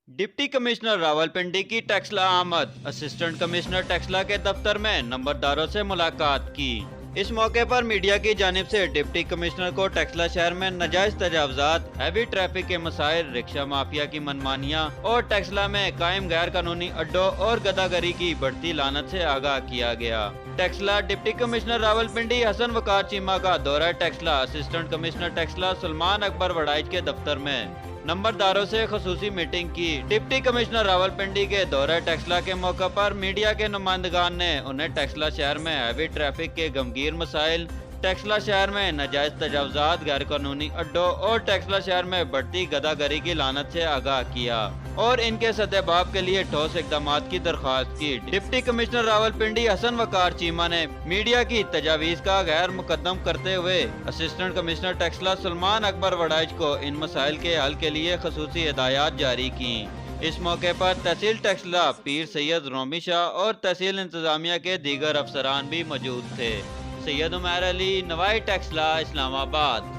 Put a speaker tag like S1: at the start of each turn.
S1: Deputy commissioner Rawalpindi की टेक्सला आमद। Assistant commissioner Taxila के दफ्तर में नंबरदारों से मुलाकात की। इस मौके पर मीडिया की जानिब से डिप्टी कमिश्नर को टेक्सला शहर में नाजायज तजावजात, हैवी ट्रैफिक के मसाइल, रिक्शा माफिया की मनमानियां और टेक्सला में कायम गैर कानूनी अड्डों और गदागरी की बढ़ती लानत से आगाह किया गया। टेक्सला डिप्टी कमिश्नर रावलपिंडी हसन वकार चीमा का दौरा टेक्सला। असिस्टेंट कमिश्नर टेक्सला सुलेमान अकबर वड़ाइच के दफ्तर में नंबरदारों से खसूसी मीटिंग की। डिप्टी कमिश्नर रावलपिंडी के दौरे टेक्सला के मौके पर मीडिया के नुमाइंदगान ने उन्हें टेक्सला शहर में हैवी ट्रैफिक के गमगीर मसाइल, टेक्सला शहर में नाजायज तजावजात, गैर कानूनी अड्डों और टेक्सला शहर में बढ़ती गदागरी की लानत से आगाह किया और इनके सतहबाब के लिए ठोस इकदाम की दरख्वास्त की। डिप्टी कमिश्नर रावलपिंडी हसन वकार चीमा ने मीडिया की तजावीज़ का गैर मुकद्दम करते हुए असिस्टेंट कमिश्नर टेक्सला सुलेमान अकबर वड़ाइच को इन मसाइल के हल के लिए खसूसी हिदायत जारी की। इस मौके पर तहसील टेक्सला पीर सैयद रोमी शाह और तहसील इंतजामिया के दीगर अफसरान भी मौजूद थे। सैयद उमर अली, नवाई टेक्सला, इस्लामाबाद।